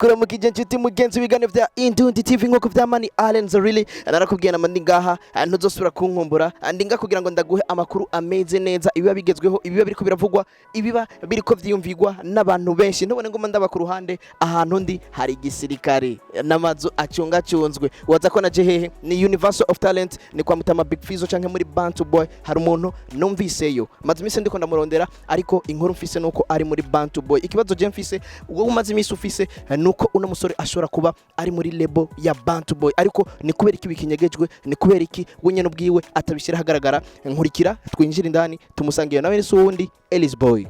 kuramukije nshuti mugenzi wigane vya Indundi TV nk'uko vyamani Allen really narakubwiye na mandi ngaha ntuzosubira kunkumbura ndinga kugira ngo ndaguhe amakuru ameze neza ibiba bigezweho ibiba biriko biravugwa ibiba biriko vyiyumvigwa n'abantu benshi ntubone ngo ndaba ku ruhande ahantu ndi hari gisirikare namazu acungacunzwe waza ko naje hehe ni Universal of Talent ni kwa mutama Big Fizzo canke muri Bantu Bwoy hari umuntu numviseyo maze iminsi ndiko ndamurondera ariko inkuru mfise nuko ari muri Bantu Bwoy ikibazo je mfise uwo umaze iminsi ufise nuko uno musore ashobora kuba ari muri lebo ya Bantu Bwoy ariko ni kubera iki binyegejwe ni kubera iki wenyene ubwiwe atabishira hagaragara nkurikira twinjira indani tumusangiye nawe ni wundi Ellis Boy.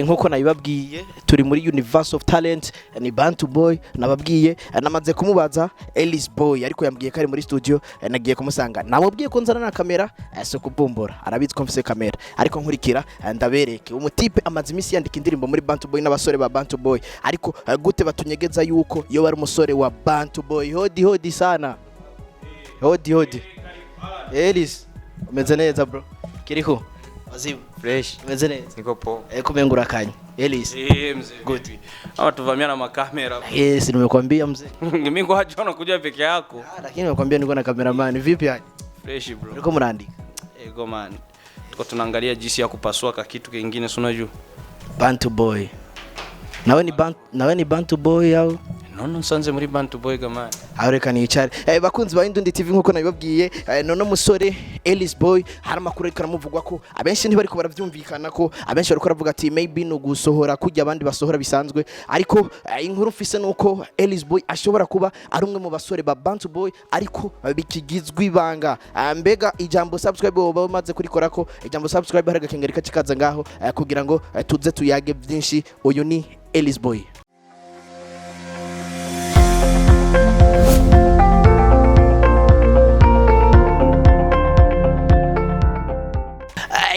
Nkuko nabibabwiye turi muri Universal of Talent ni Bantu Bwoy nababwiye namaze kumubaza Ellis Boy ariko yambwiye kari muri studio nagiye kumusanga namubwiye ko nzana na kamera so kubumbura arabitse ko mfise kamera ariko nkurikira ndabereke umutipe amaze imisi yandika indirimbo muri Bantu Bwoy n'abasore ba Bantu Bwoy ariko gute batunyegeza yuko yo bari umusore wa Bantu Bwoy hodi sana hodi Ellis umeze neza bro kiriho Azibu fresh meze neza niko po kumengura kanya Ellis mzee good ama tuvamia na makamera yes nimekwambia mzee mimi ngo hajona kuja peke yako lakini nimekwambia niko na cameraman vipi yani fresh bro niko mnaandika ego man tuko tunaangalia jinsi ya kupasua ka kitu kingine si unajua Bantu Bwoy nawe ni Bantu Bwoy au nono nsanze muri Bantu Bwoy gamani areka ni cyane bakunzi ba Indundi TV nkuko nabibabwiye nono musore Ellis Boy hari amakuru karamuvugwa ko abenshi ntibari ko baravyumvikana ko abenshi bari ko baravuga ati maybe no gusohora kujya abandi basohora bisanzwe ariko inkuru mfise nuko Ellis Boy ashobora kuba ari umwe mu basore ba Bantu Bwoy ariko bikigizwe ibanga mbega ijambo subscribe bo bamaze kurikora ko ijambo subscribe hari gakengerika kikaza ngaho kugira ngo tuze tuyage byinshi uyu ni Ellis Boy.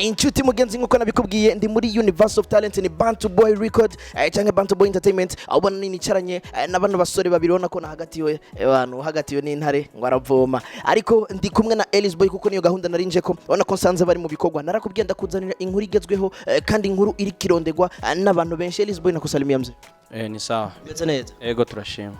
Inshuti mugenzi nkuko nabikubwiye ndi muri Universal of Talent ni Bantu Bwoy record cyangwa Bantu Bwoy entertainment abona nini caranye n'abana basore babiri ubona ko na hagatiwe abantu hagatiwe n'intare ngo aravoma ariko ndi kumwe na Ellis Boy kuko niyo gahunda narinje ko ubona ko nsanze bari mu bikorwa narakubwiye ndakuzanira inkuru igezweho kandi inkuru iri kirondegwa n'abantu benshi Ellis Boy nakusalimia mze ni sawa ndetse neza ego turashima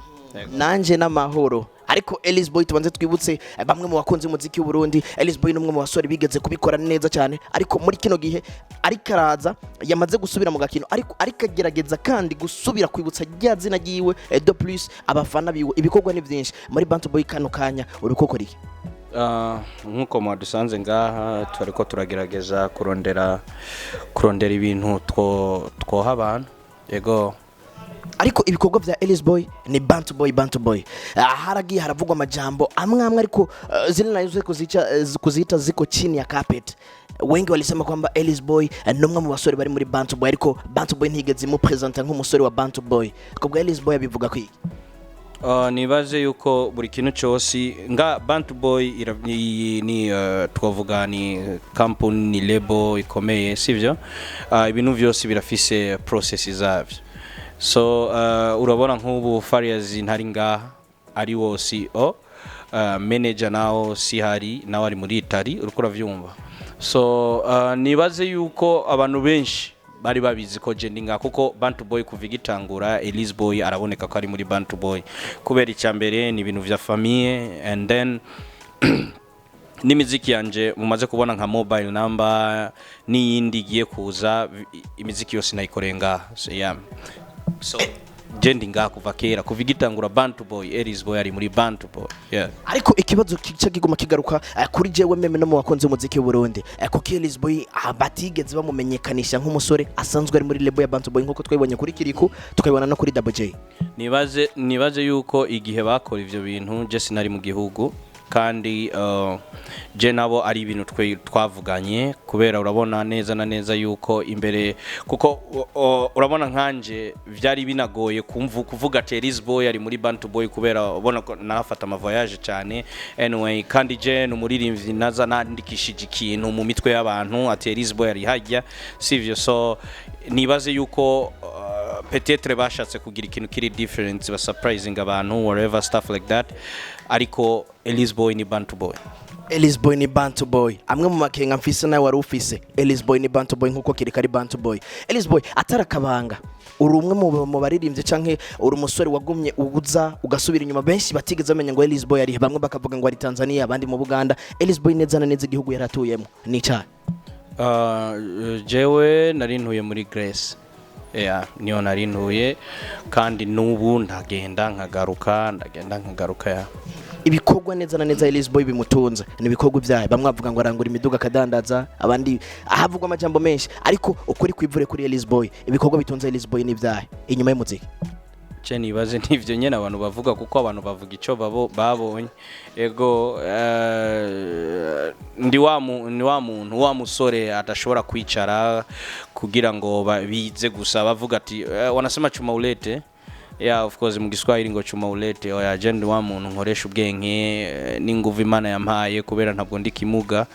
nanje n'amahoro ariko Ellis Boy tubanze twibutse bamwe mu bakunzi muziki w'u Burundi Ellis Boy numwe mu basore bigeze kubikora neza cyane ariko muri kino gihe ariko araza yamaze gusubira mu gakino ariko agerageza kandi gusubira kwibutsa rya zina giwe de plus abafana biwe ibikorwa ni byinshi muri Bantu Bwoy kano kanya urukokora iki nkuko mwadusanze ngaha twariko turagerageza kurondera ibintu twoha abantu yego ariko ibikorwa vya Ellis Boy ni Bantu Bwoy haragiye haravugwa amajambo amwe ariko zile nazo kuzita ziko chini ya carpet wengi walisema kwamba Ellis Boy numwe mu basore bari muri Bantu Bwoy ariko Bantu Bwoy ntigeze mu presenter nk'umusore wa Bantu Bwoy kubwo Ellis Boy abivuga ko iki nibaze yuko buri kintu cyose nga Bantu Bwoy ni twavuga ni company ni label ikomeye sivyo ibintu byose birafise processes zavyo so urabona nk'ubu Farias ntari ngaha ari wo CEO manager nawo sihari nawe ari muri Italy uriko uravyumva so nibaze yuko abantu benshi bari babizi ko je ndinga kuko Bantu Bwoy kuvigitangura Ellis Boy araboneka ko ari muri Bantu Bwoy kubera icyambere ni ibintu vya famille and then n'imiziki yanje mumaze kubona nka mobile number n'iyindi giye kuza imiziki yose nayikorenga so yeah so jendinga kuva kera kuvigitangura Bantu Bwoy Ellis Boy ari muri Bantu Bwoy yeah ariko ikibazo kica kiguma kigaruka kuri jewe meme no mu bakonze umuziki w'u Burundi kuko Ellis Boy batigeze bamumenyekanisha nk'umusore asanzwe ari muri label ya Bantu Bwoy nkuko twibonye kuri Kiriku tukabibona no kuri WJ nibaze yuko igihe bakora ivyo bintu je sinari mu gihugu kandi je nabo ari ibintu twavuganye kubera urabona neza na neza yuko imbere kuko urabona nkanje vyari binagoye kuvuga Ellis Boy ari muri Bantu Bwoy kubera ubona ko nafata ama voyage cyane anyway kandi je n'umuririmbyi naza nandikishije ikintu mu mitwe y'abantu ati Ellis Boy ari hajya sivyo so nibaze yuko peut-être bashatse kugira ikintu kiri different ba surprising abantu whatever stuff like that ariko Elise Boy ni Bantu Boy. Elise Boy ni Bantu Boy. Amwe mu makenga mfise nawe wari ufise. Elise Boy ni Bantu Boy nkuko kiri kari Bantu Boy. Elise Boy atarakabanga. Uri umwe mu baririmbye canke uri umusore wagumye ubuza ugasubira inyuma benshi batigeze bamenya ngo Elise Boy ari bamwe bakavuga ngo ari Tanzania abandi mu Buganda. Elise Boy neza na neza igihugu yaratuyemo. Ni cyane. Jewe nari ntuye muri Grace. Niyo nari ntuye kandi nubu ndagenda nkagaruka ya. Ibikorwa neza na neza Elise Boy bimutunze ni ibikorwa byaye bamwe bavuga ngo arangura imiduga kadandaza abandi ahavugwa amajambo menshi ariko ukuri kwivure kuri Elise Boy ibikorwa bitunze Elise Boy ni byaye inyuma y'umuziki nibaze ntivyo nyene abantu bavuga kuko abantu bavuga ico babonye ego ndi wa muntu wa musore atashobora kwicara kugira ngo bize gusa bavuga ati wanasema chuma ulete. Yeah, of course mu Giswahili ngo chuma ulete oya jendi wa muntu nkoresha ubwenge n'inguvu Imana yampaye kubera ntabwo ndi kimuga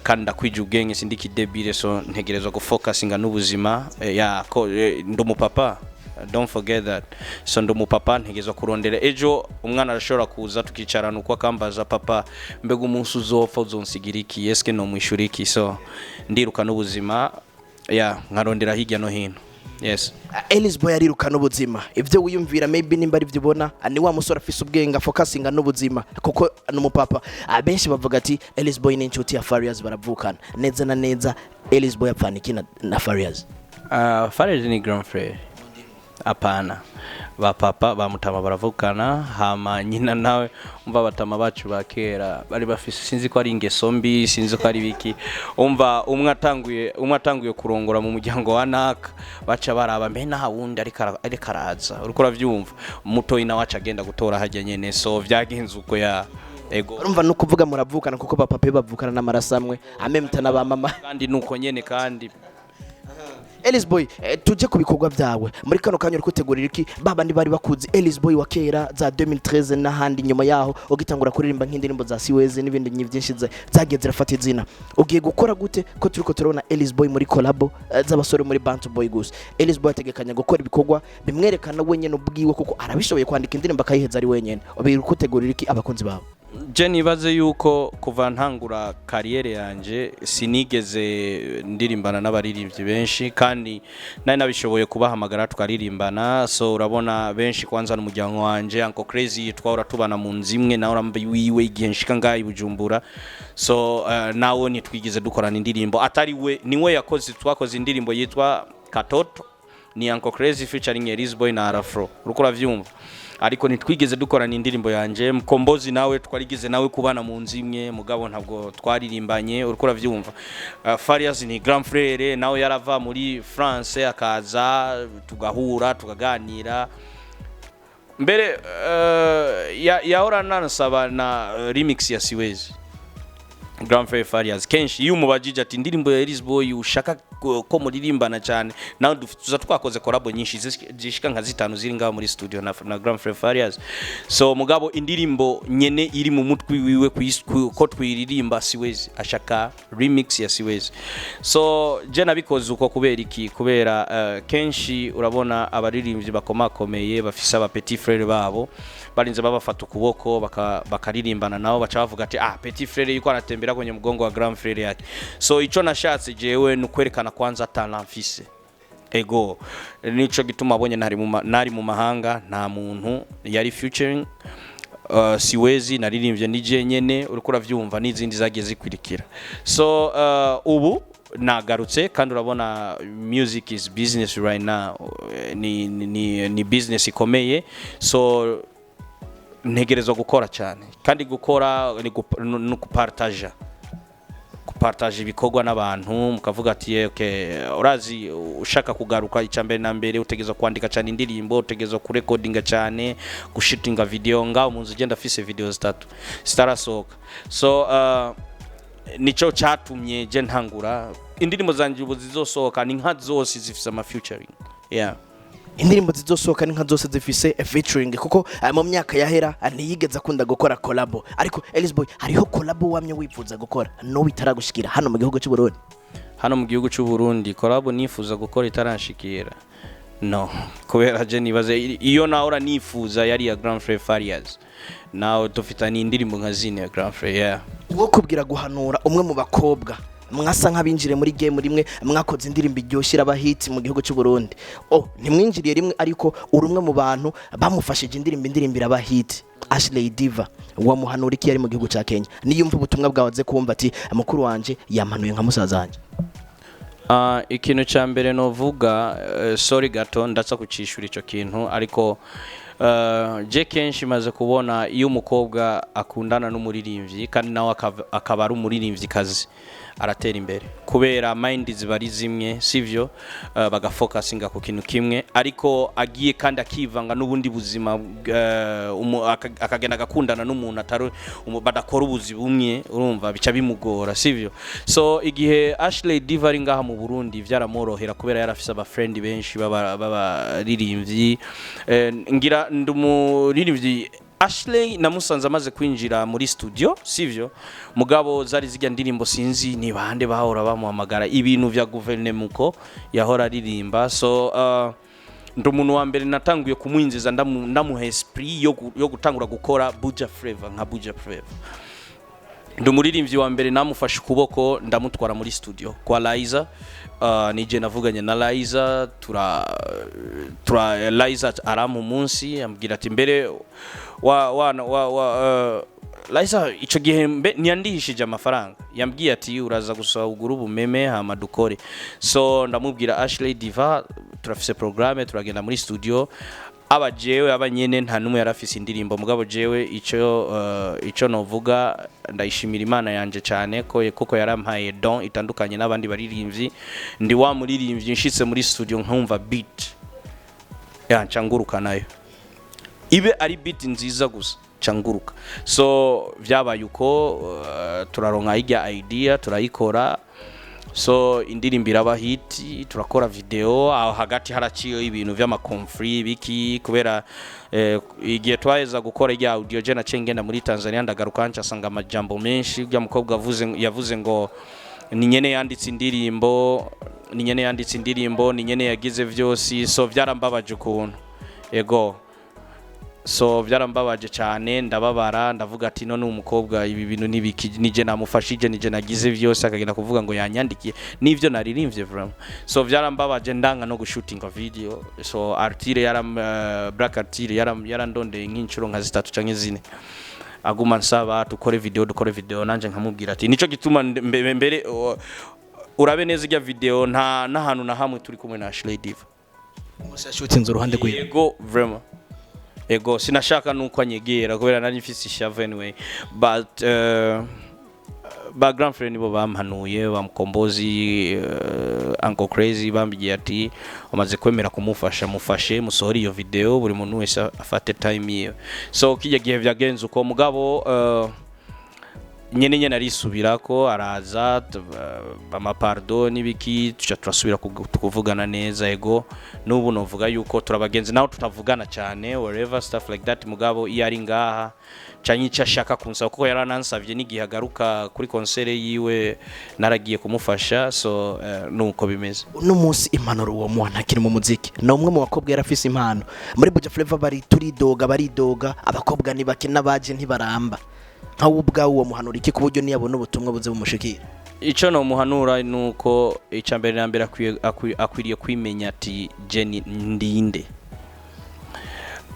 kandi ndakwije ubwenge sindiki debile so ntegerezwa gufocusinga n'ubuzima ko ndumupapa. Don't forget that. So ndumupapa ntegerezwa kurondera ejo umwana arashobora kuza tukicarana uko akambaza papa mbega umunsi uzopfa uzonsigira iki eske no mwishura iki so ndiruka n'ubuzima nkarondera hirya no hino. Yes. Elise Boy ariruka n'ubuzima ivyo wiyumvira maybe nimba ari byo bona ni wa musore afise ubwenga focusinga n'ubuzima kuko n'umupapa abenshi bavuga ati Elise Boy ni inshuti ya Farious baravukana neza na neza Elise Boy apfaniki na Farious. Farious ni grand frère. Apana ba papa ba mutama baravukana hama nyina nawe umva batama bacu bakera bari bafise sinzi ko ari ingeso mbi sinzi ko ari biki umva umwe atanguye kurongora mu muryango wa naka baca baraba mbe na wundi ari karaza uriko uravyumva mutoyi na waca agenda gutora hajya nyene so vyagenze uko ya ego urumva no kuvuga muravukana kuko ba papa bavukana n'amarasamwe amemtana ba mama kandi nuko nyene kandi Elise Boy tuje kubikorwa byawe muri kano kanya uri kutegurira iki babandi bari bakuzi Elise Boy wa kera za 2013 n'ahandi nyuma yaho ugitangura kuririmba nk'indirimbo za Siwezi n'ibindi nyinshi zagiye zirafata izina ugiye gukora gute ko turiko turabona Elise Boy muri collabo z'abasore muri Bantu Boy gusa Elise Boy ategekanya gukora ibikorwa bimwerekana wenyene ubwiwe kuko arabishoboye kwandika indirimbo akayiheza ari wenyene uri kutegurira iki abakunzi bawe Jenny baze yuko kuva ntangura kariyere yanje sinigeze ndirimbana n'abaririmbyi benshi kandi nari nabishoboye kubahamagara tukaririmbana so urabona benshi kwanza n'umuryango wanje Uncle Crazy twahora tubana mu nzimwe nawe urambaye wiwe igihe nshika ngayi Bujumbura so nawe nitwigize dukorana indirimbo atari we niwe yakoze twakoze indirimbo yitwa Katoto ni Uncle Crazy featuring Elise Boy na Arafro uruko uravyumva ariko nitwigeze dukorana indirimbo yanje Mkombozi nawe twarigize nawe kubana mu nzimwe mugabo ntabwo twaririmbanye uriko uravyumva Farious ni grand frère nawe yarava muri France akaza tugahura tukaganira mbere yahora nansaba na remix ya Siwezi Grand Frère Farious kenshi iyo umubajije ati indirimbo ya Elise Boy ushaka ko muririmbana cyane nawe tuza twakoze collabo nyinshi zishika nka 5 ziri ngaho muri studio na Grand Frère Farious so mugabo indirimbo nyene iri mu mutwi wiwe ko twiririmba Siwezi ashaka remix ya Siwezi so je nabikoze uko kubera iki kubera kenshi urabona abaririmbyi bakomakomeye bafisa aba petit frère babo barinze babafata ukuboko bakaririmbana nabo baca bavuga ati petit frère yuko anatembera kwenye mgongo wa grand frère yake so ico nashatse jewe nukwerekana kwanza talent mfise ego nico gituma abonye nari mu mahanga nta muntu yari featuring Siwezi naririmbye nije nyene uriko uravyumva n'izindi zagiye zikwirikira so nagarutse kandi urabona music is business right now ni business ikomeye so ntegerezwa gukora cyane kandi gukora ni gupartager ibikorwa n'abantu mukavuga ati okay urazi ushaka kugaruka icambere na mbere utegezwa kwandika cyane indirimbo utegezwa kurecordinga cyane gushitinga video ngaho munzu genda afise video 3 starasoka so nico cyatumye je ntangura indirimbo zanje ubu zizosohoka ni nka zose zifise ama featuring indirimbo zizosohoka ni nka zose zifise featuring kuko mu myaka yahera ntiyigeze akunda gukora collabo ariko Elise Boy hariho collabo wamye wifuza gukora no bitaragushikira hano mu gihugu cy'u Burundi hano mu gihugu cy'u Burundi collabo nifuza gukora itarashikira no kubera je nibaze iyo nahora nifuza yari ya Grand Frère Farias nawe dufitanye indirimbo nka zine ya Grand Frère yeah. Wo kubwira guhanura umwe mu bakobwa mwasa nk'abinjire muri game rimwe mwakoze indirimbo iryoshira abahiti mu gihugu cy'u Burundi ntimwinjiriye rimwe ariko urumwe mu bantu bamufashije indirimbo irabahiti Ashley Diva wamuhanura iki yari mu gihugu cya Kenya niyumva ubutumwa bwawaze kumva ati amakuru wanje yamanuye nka musazanje ikintu cya mbere novuga sorry gato ndatsa kucishura ico kintu ariko je kenshi maze kubona iyo umukobwa akundana n'umuririmbyi kandi nawe akaba ari umuririmbyi kazi aratera imbere kubera mind zibari zimwe sivyo bagafocusinga ku kintu kimwe ariko agiye kandi akivanga n'ubundi buzima akagenda gakundana n'umuntu atari badakora ubuzi bumwe urumva bica bimugora sivyo so igihe Ashley Diva ari ngaha mu Burundi vyaramorohera kubera yarafise aba friend benshi baba ngira ndumuririmbyi Ashley namusanze amaze kwinjira muri studio sivyo mugabo zari zijya ndirimbo sinzi ni bande bahora bamuhamagara ibintu vya gouvernemuko yahora aririmba so ndumuntu wa mbere natanguye kumwinjiza ndamuha esprit yo gutangura gukora Buja Flavor nka Buja Flavor ndumuririmbyi wa mbere namufashe kuboko ndamutwara muri studio kwa Liza nije navuganye na Liza Liza aramu munsi ambwira ati mbere Liza ico gihe niyandihishije amafaranga yambwiye ati uraza gusaba ugura ubumeme hama dukore so ndamubwira Ashley Diva turafise programme turagenda muri studio abajewe abanyene nta numwe yarafise indirimbo mugabo jewe ico novuga ndayishimira Imana yanje cyane kuko yarampaye don itandukanye n'abandi baririmbyi ndi wa muririmbyi nshitse muri studio nkumva beat canguruka nayo ibe ari beat nziza gusa canguruka so vyabaye uko turaronka ijya idea turayikora so indirimbo iraba hit turakora video aho hagati haraciyo ibintu vy'amakonfri biki kubera igihe twaheza gukora ijya audio je nacengenda muri Tanzania ndagaruka ncasanga amajambo menshi bya mukobwa yavuze ngo ni nyene yanditse indirimbo ni nyene yagize vyose so vyarambabaje ukuntu ego so vyarambabaje cyane ndababara ndavuga ati none umukobwa ibi bintu nibiki nije namufashije nije nagize vyose akagenda kuvuga ngo yanyandikiye nivyo naririmbye vraiment so vyarambabaje ndanga no gushootinga video so artire Black artire yarandondeye nk'incuro nka 3 canke 4 aguma nsaba dukore video nanje nkamubwira ati nico gituma mbere urabe neza ijya video nta nahantu na hamwe turi kumwe na Ashley Diva musa shootinze uruhande gwe yego vraiment ego sinashaka nuko anyegera kubera nari mfise ishavu anyway but Grand Frère nibo bamhanuye bamukombozi Uncle Crazy bambiye ati umaze kwemera kumufasha mufashe musohora iyo video buri muntu wese afate time iyo so kijya gihe vyagenze uko mugabo nyene narisubirako araza bama pardon nibiki turasubira kuvugana neza ego nubu novuga yuko turabagenzi naho tutavugana cyane whatever stuff like that mugabo iyari ngaha canyica shaka kunsa kuko yaranansavye nigihe agaruka kuri concert yiwe naragiye kumufasha so nuko bimeze no munsi impanuro uwo mwana akiri mu muziki no umwe mu bakobwa yarafise impano muri Buja Flavor baridoga abakobwa ni bake nabaje ntibaramba nkawe ubwawe uwo muhanura iki kuburyo niyabona ubutumwa buze bumushikira ico no muhanura nuko icambere nambere akwiriye kwimenya ati Jenny ndinde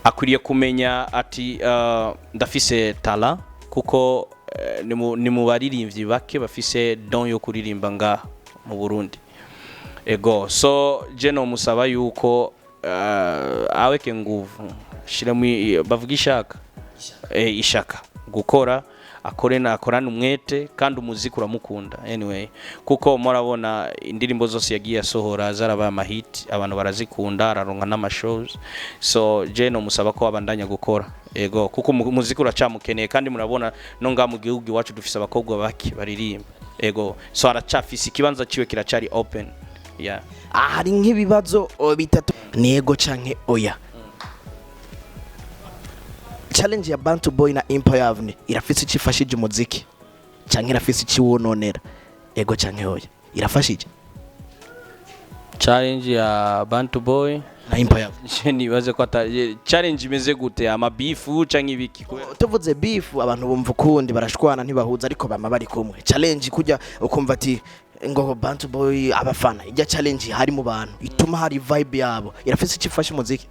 akwiriye kumenya ati ndafise tala kuko ni mu baririmbyi bake bafise don yo kuririmba nga mu Burundi ego so je no musaba yuko aweke nguvu shiramo bavuga ishaka gukora akorana umwete kandi umuziki uramukunda anyway kuko murabona indirimbo zose yagiye asohora zaraba amahit abantu barazikunda araronka n'amashows so je no musaba ko abandanya gukora ego kuko umuziki uracamukeneye kandi murabona no nga mu gihugu iwacu dufise abakobwa baki baririmba ego so aracafise ikibanza ciwe kiracari open yeah hari nk'ibibazo bitatu nego canke oya challenge ya Bantu Bwoy na Empire Avenue irafise ikifashije umuziki canke irafise ikiwononera ego canke hoya irafashije challenge ya Bantu Bwoy na Empire. nibaze ko challenge imeze gute amabifu canke ibiki tuvuze beef abantu bumva ukundi barashwana ntibahuza ariko bama bari kumwe. Challenge kujya ukumva ati ngo Bantu Bwoy abafana ijya challenge hari mu bantu ituma hari vibe yabo irafise ikifasha umuziki.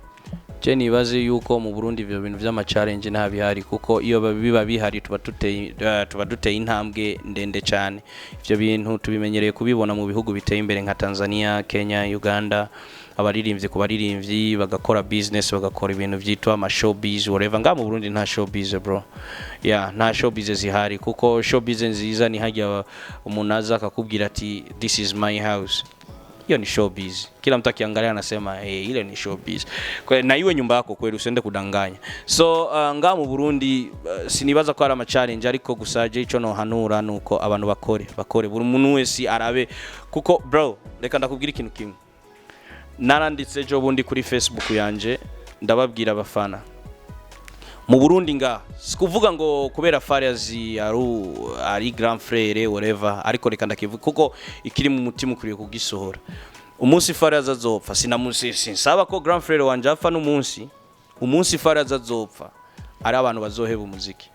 Je nibaze yuko mu Burundi ivyo bintu vy'ama challenge nta bihari kuko iyo biba bihari tuba duteye intambwe ndende cyane. Ivyo bintu tubimenyereye kubibona mu bihugu biteye imbere nka Tanzania, Kenya, Uganda, abaririmbyi ku baririmbyi bagakora business bagakora ibintu vyitwa ama showbiz whatever. Nga mu Burundi nta showbiz bro. Nta showbiz zihari kuko showbiz nziza ni hajya umunaza akakubwira ati this is my house. Hiyo ni showbiz. Kila mtu akiangalia anasema ile ni showbiz. Kwa na iwe nyumba yako kweli usiende kudanganya. So nga mu Burundi sinibaza ko ari ama challenge ariko gusaje ico no hanura nuko abantu bakore buri muntu wese arabe kuko bro reka ndakubwira ikintu kimwe. Naranditse jo bundi kuri Facebook yanje ndababwira abafana mu Burundi nga sikuvuga ngo kubera Farias ari grand frère whatever ariko reka ndakivuga kuko ikiri mu mutima ukuriye kugisohora. Umunsi Farias azopfa sinsaba ko grand frère wanje apfa umunsi Farias azopfa ari abantu bazoheba umuziki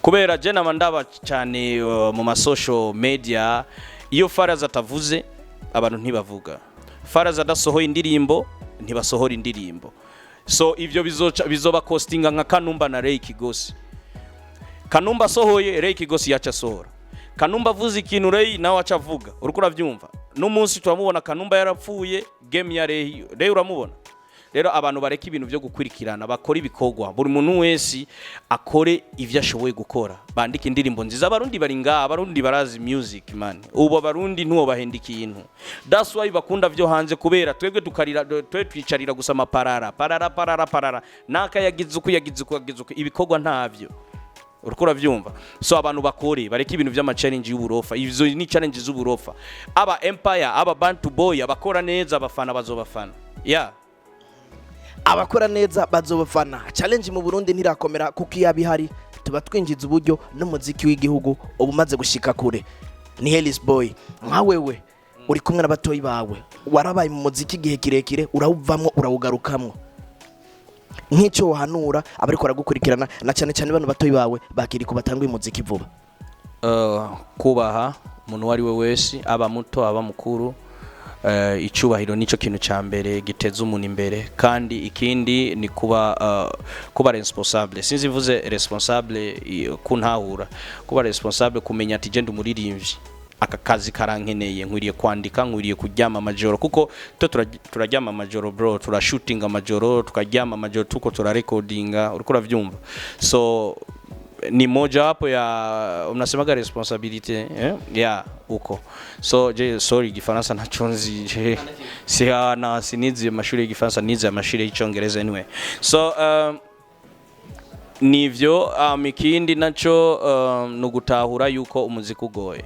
kubera je namandaba cyane mu ma social media iyo Farias atavuze abantu ntibavuga. Farias adasohoye indirimbo ntibasohora indirimbo. So ivyo bizoba costinga nka Kanumba na Ray Kigosi. Kanumba sohoye Ray Kigosi yacha sohora. Kanumba vuze ikintu Ray nawe acavuga. Uriko uravyumva. No munsi turamubona Kanumba yarapfuye game ya Ray uramubona. Rero abantu bareka ibintu byo gukurikirana bakora ibikogwa. Buri muntu wese akore ivyo ashoboye gukora. Bandika indirimbo nziza abarundi bari nga abarundi barazi music man. Ubo abarundi ntuwo bahenda ikintu. That's why bakunda vyo hanze kubera twebwe tukarira twicarira gusa parara. Naka yagize uko ibikogwa ntavyo. Uriko uravyumva. So abantu bakore bareka ibintu vy'ama challenge y'uburofa. Ivyo ni challenge z'uburofa. Aba Empire, aba Bantu Bwoy abakora neza abafana bazobafana. Abakora neza bazobafana. Challenge mu Burundi ntirakomera kuko yabihari tuba twinjiza uburyo n'umuziki w'igihugu ubumaze gushika kure. Ni Helis Boy nka wewe uri kumwe n'abatoyi bawe warabaye mu muziki gihe kirekire urawuvamwo urawugarukamwo nk'icyo wahanura abariko baragukurikirana na cyane cyane bano batoyi bawe bakiri ko batanguye umuziki vuba. Kubaha umuntu wari we wese aba muto aba mukuru. Icubahiro nico kintu ca mbere giteza umuntu imbere kandi ikindi ni kuba responsable. Sinzi vuze responsable kuntahura kuba responsable kumenya ati genda umuririmbyi aka kazi karankeneye nkwiriye kwandika nkwiriye kuryama amajoro kuko turaryama amajoro bro turashooting amajoro tukaryama amajoro tuko turarecordinga uriko uravyumva. So ni moja hapo ya unasemaga responsibility uko. So sorry Gifaransa nachonzi sinizi mashuri ya Gifaransa nizi mashuri y'Icyongereza anyway. So nivyo ikindi naco nugutahura yuko umuziki ugoye.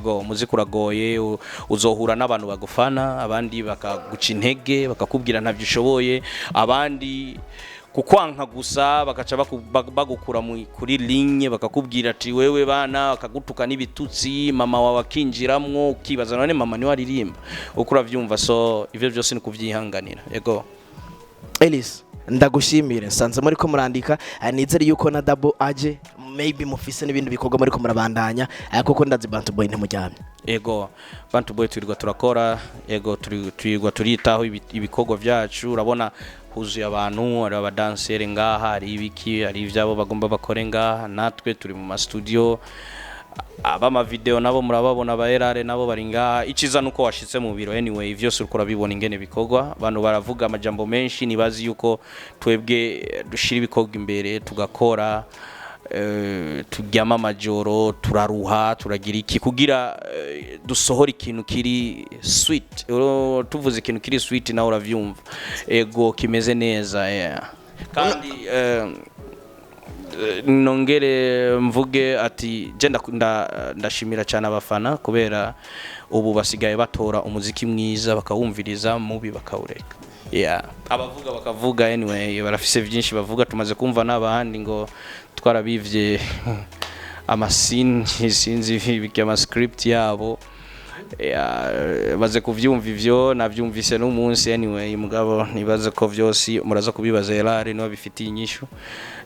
Umuziki uragoye uzohura n'abantu bagufana abandi bakaguca intege bakakubwira ntavyo ushoboye abandi kukwanka gusa bakaca bagukura kuri ligne bakakubwira ati wewe bana bakagutuka n'ibitutsi mama wawe akinjiramwo ukibaza none mama ni waririmba uko uravyumva. So ivyo byose ni kuvyihanganira. Elis ndagushimire nsanze muri ko murandika nizere yuko na double aje maybe mufise n'ibindi bikorwa muri ko murabandanya kuko ndazi Bantu Bwoy ntimujyamye. Bantu Bwoy turirwa turakora turirwa turitaho ibikorwa vyacu urabona huzuye abantu ari abadansere ngaha ari ibiki ari ivyabo bagomba bakore ngaha natwe turi mu ma studio aba video nabo murababona abaerare nabo bari ngaha ikiza nuko washitse mu biro anyway vyose urukora bibona ingene bikorwa abantu baravuga amajambo menshi nibazi yuko twebwe dushira ibikorwa imbere tugakora turyama amajoro turaruha turagira iki kugira dusohora ikintu kiri sweet. Tuvuze ikintu kiri sweet nawe uravyumva kimeze neza kandi nongere mvuge ati je ndashimira cyane abafana kubera ubu basigaye batora umuziki mwiza bakawumviriza mubi bakawureka. Abavuga bakavuga anyway barafise byinshi bavuga tumaze kumva n'abahandi ngo twarabivye amasini sinzi biki ama script yabo baze kuvyumva ivyo navyumvise n'umunsi anyway mugabo nibaze ko vyose muraza kubibaza Elare no bifitiye inyishu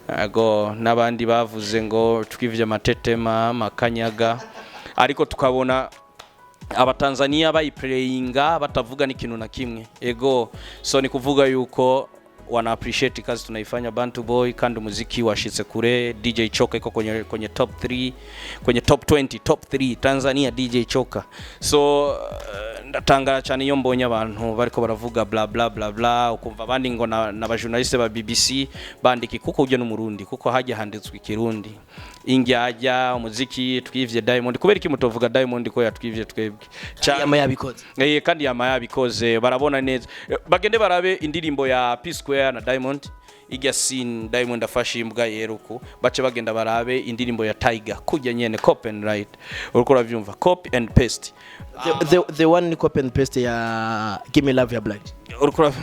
ago nabandi bavuze ngo twivye amatetema makanyaga ariko tukabona abatanzania bayiplayinga batavuga n'ikintu na kimwe ego so ni kuvuga yuko wana appreciate kazi tunaifanya Bantu Bwoy kandi muziki washitse kure. DJ Choka iko kwenye top 3 kwenye top 20 top 3 Tanzania DJ Choka. So ndatangara cyane iyo mbonye abantu bariko baravuga bla bla bla bla ukumva abandi ngo na ba journaliste ba BBC bandiki kuko uje no Murundi kuko hajya handitswe Kirundi ingyajya umuziki twivye Diamond kubera iki mutovuga Diamond ko yatwivye twebwe yama yabikoze kandi yama yabikoze barabona neza bagende barabe indirimbo ya P Square na Diamond igya scene Diamond afashe imbwa yeruko bace bagenda barabe indirimbo ya Tiger kujya nyene copy and write uriko uravyumva copy and paste the one ni copy and paste ya Give Me Love Ya Blind uriko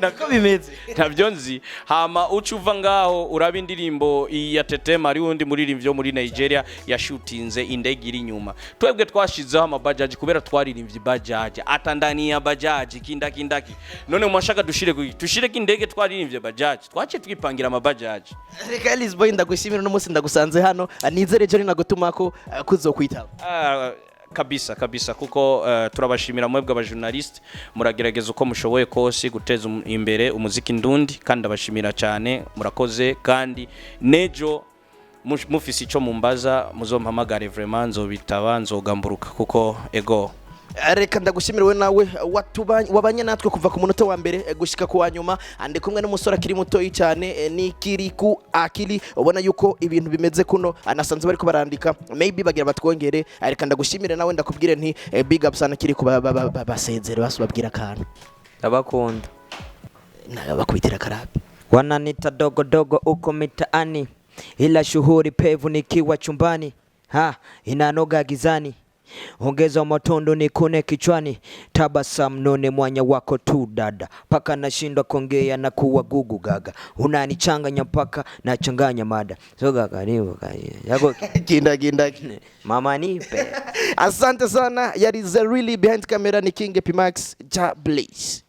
nako bimeze ntavyonzi hama ucuva ngaho uraba indirimbo ya Tetema ari wundi muririmbyo muri Nigeria yashutinze indege iri nyuma twebwe twashizeho amabajaji kubera twaririmbye bajaji atandani ya bajaji kindaki none mwashaka dushire indege twaririmbye bajaji twace twipangira amabajaji reka Elise Boy ndagushimira no munsi ndagusanze hano nizere je nagutumako kuzokwitaba kabisa kuko turabashimira mwebwe aba journalist muragerageza uko mushoboye kose guteza imbere umuziki Indundi kandi abashimira cyane murakoze kandi nejo mufisi ico mumbaza muzompamagare vraiment nzobitaba nzogamburuka kuko ego reka ndagushimira we nawe wabanye natwe kuva ku munota wa mbere gushika ku wanyuma ande kumwe n'umusore akiri muto cyane nikiri ku akili ubona yuko ibintu bimeze kuno anasanze bariko barandika maybe bagira batwongere reka ndagushimira nawe ndakubwire nti big up sana kiri ku basezere basubabwira kantu ndabakunda bakubitira karabi wananita dogo uko mitaani ila shuhuri pevu nikiwa chumbani inanoga gizani ongeza matondo nikune kichwani tabasam none mwanya wako tu dada paka nashindwa kuongea na kuwa gugu gaga unanichanganya paka na changanya mada soga karibu yako kinda mama nipe asante sana yari really behind camera ni King Epimax ja Blaze.